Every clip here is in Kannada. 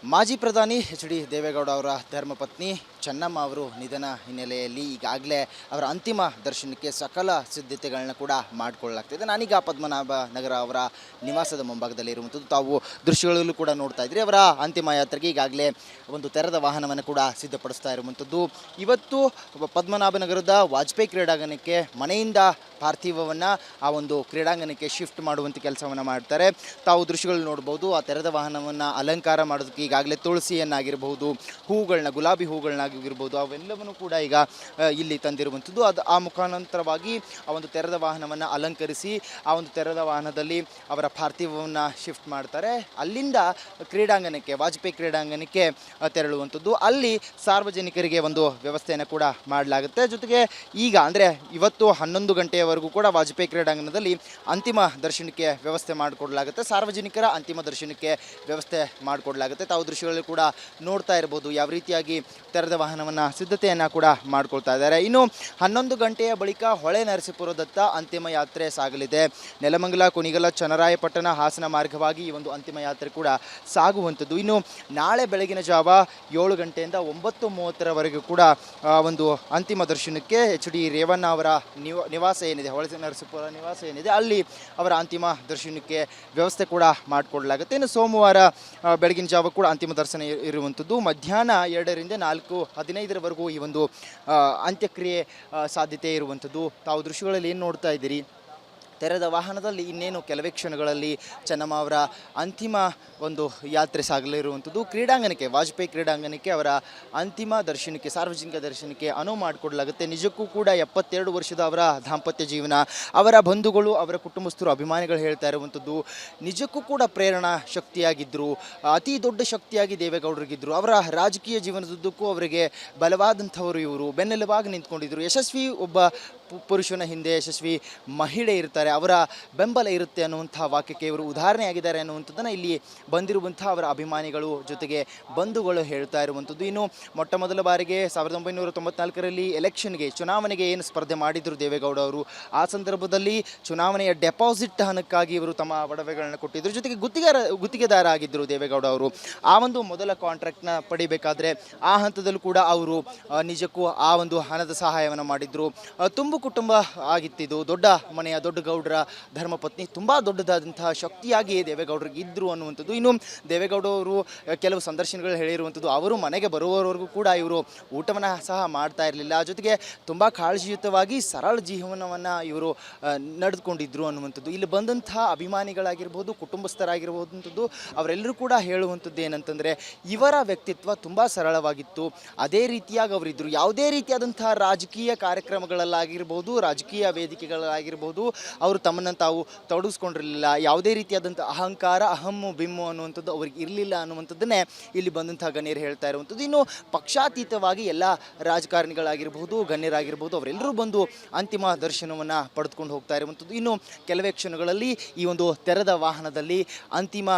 ಮಾಜಿ ಪ್ರಧಾನಿ ಎಚ್ ಡಿ ದೇವೇಗೌಡ ಅವರ ಧರ್ಮಪತ್ನಿ ಚೆನ್ನಮ್ಮ ಅವರು ನಿಧನ ಹಿನ್ನೆಲೆಯಲ್ಲಿ ಈಗಾಗಲೇ ಅವರ ಅಂತಿಮ ದರ್ಶನಕ್ಕೆ ಸಕಲ ಸಿದ್ಧತೆಗಳನ್ನ ಕೂಡ ಮಾಡಿಕೊಳ್ಳಲಾಗ್ತಿದೆ. ನಾನೀಗ ಪದ್ಮನಾಭ ನಗರ ಅವರ ನಿವಾಸದ ಮುಂಭಾಗದಲ್ಲಿ ಇರುವಂಥದ್ದು. ತಾವು ದೃಶ್ಯಗಳಲ್ಲೂ ಕೂಡ ನೋಡ್ತಾ ಇದ್ರಿ. ಅವರ ಅಂತಿಮ ಯಾತ್ರೆಗೆ ಈಗಾಗಲೇ ಒಂದು ತೆರೆದ ವಾಹನವನ್ನು ಕೂಡ ಸಿದ್ಧಪಡಿಸ್ತಾ ಇರುವಂಥದ್ದು. ಇವತ್ತು ಪದ್ಮನಾಭನಗರದ ವಾಜಪೇಯಿ ಕ್ರೀಡಾಂಗಣಕ್ಕೆ ಮನೆಯಿಂದ ಪಾರ್ಥಿವವನ್ನು ಆ ಒಂದು ಕ್ರೀಡಾಂಗಣಕ್ಕೆ ಶಿಫ್ಟ್ ಮಾಡುವಂಥ ಕೆಲಸವನ್ನು ಮಾಡ್ತಾರೆ. ತಾವು ದೃಶ್ಯಗಳು ನೋಡ್ಬೋದು. ಆ ತೆರೆದ ವಾಹನವನ್ನು ಅಲಂಕಾರ ಮಾಡೋದಕ್ಕೆ ಈಗಾಗಲೇ ತುಳಸಿಯನ್ನಾಗಿರ್ಬೋದು, ಹೂಗಳನ್ನ, ಗುಲಾಬಿ ಹೂಗಳನ್ನಾಗಿರ್ಬೋದು, ಅವೆಲ್ಲವನ್ನು ಕೂಡ ಈಗ ಇಲ್ಲಿ ತಂದಿರುವಂಥದ್ದು. ಆ ಮುಖಾಂತರವಾಗಿ ಆ ಒಂದು ತೆರೆದ ವಾಹನವನ್ನು ಅಲಂಕರಿಸಿ ಆ ಒಂದು ತೆರೆದ ವಾಹನದಲ್ಲಿ ಅವರ ಪಾರ್ಥಿವವನ್ನು ಶಿಫ್ಟ್ ಮಾಡ್ತಾರೆ. ಅಲ್ಲಿಂದ ಕ್ರೀಡಾಂಗಣಕ್ಕೆ, ವಾಜಪೇಯಿ ಕ್ರೀಡಾಂಗಣಕ್ಕೆ ತೆರಳುವಂಥದ್ದು. ಅಲ್ಲಿ ಸಾರ್ವಜನಿಕರಿಗೆ ಒಂದು ವ್ಯವಸ್ಥೆಯನ್ನು ಕೂಡ ಮಾಡಲಾಗುತ್ತೆ. ಜೊತೆಗೆ ಈಗ ಅಂದರೆ ಇವತ್ತು 11 ಗಂಟೆಯವರೆಗೂ ಕೂಡ ವಾಜಪೇಯಿ ಕ್ರೀಡಾಂಗಣದಲ್ಲಿ ಅಂತಿಮ ದರ್ಶನಕ್ಕೆ ವ್ಯವಸ್ಥೆ ಮಾಡಿಕೊಡಲಾಗುತ್ತೆ. ಸಾರ್ವಜನಿಕರ ಅಂತಿಮ ದರ್ಶನಕ್ಕೆ ವ್ಯವಸ್ಥೆ ಮಾಡಿಕೊಡಲಾಗುತ್ತೆ. ತಾವು ದೃಶ್ಯಗಳಲ್ಲಿ ಕೂಡ ನೋಡ್ತಾ ಇರ್ಬೋದು ಯಾವ ರೀತಿಯಾಗಿ ತೆರೆದ ವಾಹನವನ್ನು ಸಿದ್ಧತೆಯನ್ನು ಕೂಡ ಮಾಡ್ಕೊಳ್ತಾ ಇದ್ದಾರೆ. ಇನ್ನು 11 ಗಂಟೆಯ ಬಳಿಕ ಹೊಳೆ ನರಸೀಪುರದತ್ತ ಅಂತಿಮ ಯಾತ್ರೆ ಸಾಗಲಿದೆ. ನೆಲಮಂಗಲ, ಕುಣಿಗಲ, ಚನ್ನರಾಯಪಟ್ಟಣ, ಹಾಸನ ಮಾರ್ಗವಾಗಿ ಈ ಒಂದು ಅಂತಿಮ ಯಾತ್ರೆ ಕೂಡ ಸಾಗುವಂಥದ್ದು. ಇನ್ನು ನಾಳೆ ಬೆಳಗಿನ ಜಾವ 7 ಗಂಟೆಯಿಂದ 9:30ರವರೆಗೂ ಕೂಡ ಒಂದು ಅಂತಿಮ ದರ್ಶನಕ್ಕೆ ಎಚ್ ಡಿ ರೇವಣ್ಣ ಅವರ ನಿವಾಸ ಏನಿದೆ, ಹೊಳೆ ನರಸೀಪುರ ನಿವಾಸ ಏನಿದೆ, ಅಲ್ಲಿ ಅವರ ಅಂತಿಮ ದರ್ಶನಕ್ಕೆ ವ್ಯವಸ್ಥೆ ಕೂಡ ಮಾಡಿಕೊಡಲಾಗುತ್ತೆ. ಇನ್ನು ಸೋಮವಾರ ಬೆಳಗಿನ ಜಾವ ಕೂಡ ಅಂತಿಮ ದರ್ಶನ ಇರುವಂಥದ್ದು. ಮಧ್ಯಾಹ್ನ 2ರಿಂದ 4:15ರವರೆಗೂ ಈ ಒಂದು ಅಂತ್ಯಕ್ರಿಯೆ ಸಾಧ್ಯತೆ ಇರುವಂಥದ್ದು. ತಾವು ದೃಶ್ಯಗಳಲ್ಲಿ ಏನು ನೋಡ್ತಾ ಇದ್ದೀರಿ, ತೆರೆದ ವಾಹನದಲ್ಲಿ ಇನ್ನೇನು ಕೆಲವೇ ಕ್ಷಣಗಳಲ್ಲಿ ಚೆನ್ನಮ್ಮ ಅವರ ಅಂತಿಮ ಒಂದು ಯಾತ್ರೆ ಸಾಗಲಿರುವಂಥದ್ದು. ಕ್ರೀಡಾಂಗಣಕ್ಕೆ, ವಾಜಪೇಯಿ ಕ್ರೀಡಾಂಗಣಕ್ಕೆ ಅವರ ಅಂತಿಮ ದರ್ಶನಕ್ಕೆ, ಸಾರ್ವಜನಿಕ ದರ್ಶನಕ್ಕೆ ಅನುವು ಮಾಡಿಕೊಡಲಾಗುತ್ತೆ. ನಿಜಕ್ಕೂ ಕೂಡ 72 ವರ್ಷದ ಅವರ ದಾಂಪತ್ಯ ಜೀವನ, ಅವರ ಬಂಧುಗಳು, ಅವರ ಕುಟುಂಬಸ್ಥರು, ಅಭಿಮಾನಿಗಳು ಹೇಳ್ತಾ ಇರುವಂಥದ್ದು, ನಿಜಕ್ಕೂ ಕೂಡ ಪ್ರೇರಣಾ ಶಕ್ತಿಯಾಗಿದ್ದರು, ಅತಿ ದೊಡ್ಡ ಶಕ್ತಿಯಾಗಿ ದೇವೇಗೌಡರಿಗಿದ್ದರು. ಅವರ ರಾಜಕೀಯ ಜೀವನದುದ್ದಕ್ಕೂ ಅವರಿಗೆ ಬಲವಾದಂಥವರು ಇವರು, ಬೆನ್ನೆಲುಬಾಗಿ ನಿಂತ್ಕೊಂಡಿದ್ದರು. ಯಶಸ್ವಿ ಒಬ್ಬ ಪುರುಷನ ಹಿಂದೆ ಯಶಸ್ವಿ ಮಹಿಳೆ ಇರ್ತಾರೆ, ಅವರ ಬೆಂಬಲ ಇರುತ್ತೆ ಅನ್ನುವಂಥ ವಾಕ್ಯಕ್ಕೆ ಇವರು ಉದಾಹರಣೆಯಾಗಿದ್ದಾರೆ ಅನ್ನುವಂಥದ್ದನ್ನು ಇಲ್ಲಿ ಬಂದಿರುವಂಥ ಅವರ ಅಭಿಮಾನಿಗಳು ಜೊತೆಗೆ ಬಂಧುಗಳು ಹೇಳ್ತಾ ಇರುವಂಥದ್ದು. ಇನ್ನು ಮೊಟ್ಟ ಮೊದಲ ಬಾರಿಗೆ 1994ರಲ್ಲಿ ಎಲೆಕ್ಷನ್ಗೆ, ಚುನಾವಣೆಗೆ ಏನು ಸ್ಪರ್ಧೆ ಮಾಡಿದರು ದೇವೇಗೌಡ ಅವರು, ಆ ಸಂದರ್ಭದಲ್ಲಿ ಚುನಾವಣೆಯ ಡೆಪಾಸಿಟ್ ಹಣಕ್ಕಾಗಿ ಇವರು ತಮ್ಮ ಒಡವೆಗಳನ್ನು ಕೊಟ್ಟಿದ್ದರು. ಜೊತೆಗೆ ಗುತ್ತಿಗೆದಾರ ಆಗಿದ್ದರು ದೇವೇಗೌಡ ಅವರು. ಆ ಒಂದು ಮೊದಲ ಕಾಂಟ್ರಾಕ್ಟ್ನ ಪಡಿಬೇಕಾದ್ರೆ ಆ ಹಂತದಲ್ಲೂ ಕೂಡ ಅವರು ನಿಜಕ್ಕೂ ಆ ಒಂದು ಹಣದ ಸಹಾಯವನ್ನು ಮಾಡಿದರು. ತುಂಬು ಕುಟುಂಬ ಆಗಿತ್ತಿದ್ದು, ದೊಡ್ಡ ಮನೆಯ ದೊಡ್ಡ ಗೌಡರ ಧರ್ಮಪತ್ನಿ ತುಂಬ ದೊಡ್ಡದಾದಂತಹ ಶಕ್ತಿಯಾಗಿ ದೇವೇಗೌಡರಿಗೆ ಇದ್ದರು ಅನ್ನುವಂಥದ್ದು. ಇನ್ನು ದೇವೇಗೌಡ ಅವರು ಕೆಲವು ಸಂದರ್ಶನಗಳು ಹೇಳಿರುವಂಥದ್ದು, ಅವರು ಮನೆಗೆ ಬರುವವರೆಗೂ ಕೂಡ ಇವರು ಊಟವನ್ನು ಸಹ ಮಾಡ್ತಾ ಇರಲಿಲ್ಲ. ಜೊತೆಗೆ ತುಂಬ ಕಾಳಜಿಯುತವಾಗಿ ಸರಳ ಜೀವನವನ್ನು ಇವರು ನಡೆದುಕೊಂಡಿದ್ದರು ಅನ್ನುವಂಥದ್ದು. ಇಲ್ಲಿ ಬಂದಂಥ ಅಭಿಮಾನಿಗಳಾಗಿರ್ಬೋದು, ಕುಟುಂಬಸ್ಥರಾಗಿರ್ಬೋದಂಥದ್ದು, ಅವರೆಲ್ಲರೂ ಕೂಡ ಹೇಳುವಂಥದ್ದು ಏನಂತಂದರೆ, ಇವರ ವ್ಯಕ್ತಿತ್ವ ತುಂಬ ಸರಳವಾಗಿತ್ತು. ಅದೇ ರೀತಿಯಾಗಿ ಅವರಿದ್ದರು. ಯಾವುದೇ ರೀತಿಯಾದಂಥ ರಾಜಕೀಯ ಕಾರ್ಯಕ್ರಮಗಳಲ್ಲಾಗಿರ್ಬೋದು, ರಾಜಕೀಯ ವೇದಿಕೆಗಳಾಗಿರ್ಬೋದು, ಅವರು ತಮ್ಮನ್ನು ತಾವು ತೊಡಗಿಸ್ಕೊಂಡಿರಲಿಲ್ಲ. ಯಾವುದೇ ರೀತಿಯಾದಂಥ ಅಹಂಕಾರ, ಅಹಮ್ಮು ಬಿಮ್ಮು ಅನ್ನುವಂಥದ್ದು ಅವ್ರಿಗೆ ಇರಲಿಲ್ಲ ಅನ್ನುವಂಥದ್ದನ್ನೇ ಇಲ್ಲಿ ಬಂದಂಥ ಗಣ್ಯರು ಹೇಳ್ತಾ ಇರುವಂಥದ್ದು. ಇನ್ನು ಪಕ್ಷಾತೀತವಾಗಿ ಎಲ್ಲ ರಾಜಕಾರಣಿಗಳಾಗಿರ್ಬೋದು, ಗಣ್ಯರಾಗಿರ್ಬೋದು, ಅವರೆಲ್ಲರೂ ಬಂದು ಅಂತಿಮ ದರ್ಶನವನ್ನು ಪಡೆದುಕೊಂಡು ಹೋಗ್ತಾ ಇರುವಂಥದ್ದು. ಇನ್ನು ಕೆಲವೇ ಕ್ಷಣಗಳಲ್ಲಿ ಈ ಒಂದು ತೆರೆದ ವಾಹನದಲ್ಲಿ ಅಂತಿಮ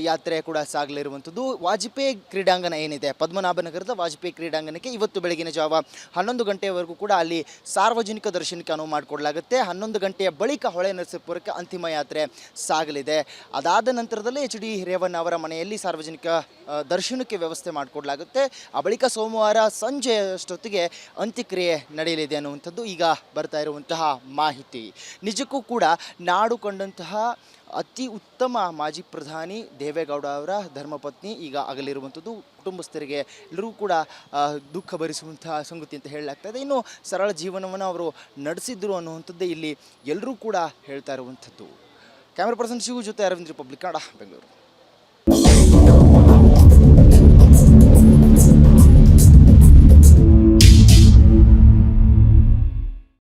ಯಾತ್ರೆ ಕೂಡ ಸಾಗಲಿರುವಂಥದ್ದು. ವಾಜಪೇಯಿ ಕ್ರೀಡಾಂಗಣ ಏನಿದೆ, ಪದ್ಮನಾಭನಗರದ ವಾಜಪೇಯಿ ಕ್ರೀಡಾಂಗಣಕ್ಕೆ ಇವತ್ತು ಬೆಳಗಿನ ಜಾವ 11 ಗಂಟೆಯವರೆಗೂ ಕೂಡ ಅಲ್ಲಿ ಸಾರ್ವಜನಿಕ ದರ್ಶನಕ್ಕೆ ಅನುವು ಮಾಡಿಕೊಡಲಾಗುತ್ತೆ. 11 ಗಂಟೆಯ ಬಳಿಕ ಹೊಳೆ ನರಸೀಪುರಕ್ಕೆ ಅಂತಿಮ ಯಾತ್ರೆ ಸಾಗಲಿದೆ. ಅದಾದ ನಂತರದಲ್ಲಿ ಎಚ್ ಡಿ ರೇವಣ್ಣ ಅವರ ಮನೆಯಲ್ಲಿ ಸಾರ್ವಜನಿಕ ದರ್ಶನಕ್ಕೆ ವ್ಯವಸ್ಥೆ ಮಾಡಿಕೊಡಲಾಗುತ್ತೆ. ಆ ಬಳಿಕ ಸೋಮವಾರ ಸಂಜೆ ಅಷ್ಟೊತ್ತಿಗೆ ಅಂತ್ಯಕ್ರಿಯೆ ನಡೆಯಲಿದೆ ಅನ್ನುವಂಥದ್ದು ಈಗ ಬರ್ತಾ ಇರುವಂತಹ ಮಾಹಿತಿ. ನಿಜಕ್ಕೂ ಕೂಡ ನಾಡು ಕಂಡಂತಹ ಅತಿ ಉತ್ತಮ ಮಾಜಿ ಪ್ರಧಾನಿ ದೇವೇಗೌಡ ಅವರ ಧರ್ಮಪತ್ನಿ ಈಗ ಆಗಲಿರುವಂಥದ್ದು. ಕುಟುಂಬಸ್ಥರಿಗೆ ಎಲ್ಲರೂ ಕೂಡ ದುಃಖ ಭರಿಸುವಂತಹ ಸಂಗತಿ ಅಂತ ಹೇಳಲಾಗ್ತಾ ಇದೆ. ಇನ್ನು ಸರಳ ಜೀವನವನ್ನು ಅವರು ನಡೆಸಿದ್ರು ಅನ್ನುವಂಥದ್ದೇ ಇಲ್ಲಿ ಎಲ್ಲರೂ ಕೂಡ ಹೇಳ್ತಾ ಇರುವಂಥದ್ದು. ಕ್ಯಾಮ್ರಾ ಪರ್ಸನ್ ಶಿವು ಜೊತೆ ಅರವಿಂದ್, ರಿಪಬ್ಲಿಕ್ ಕನ್ನಡ, ಬೆಂಗಳೂರು.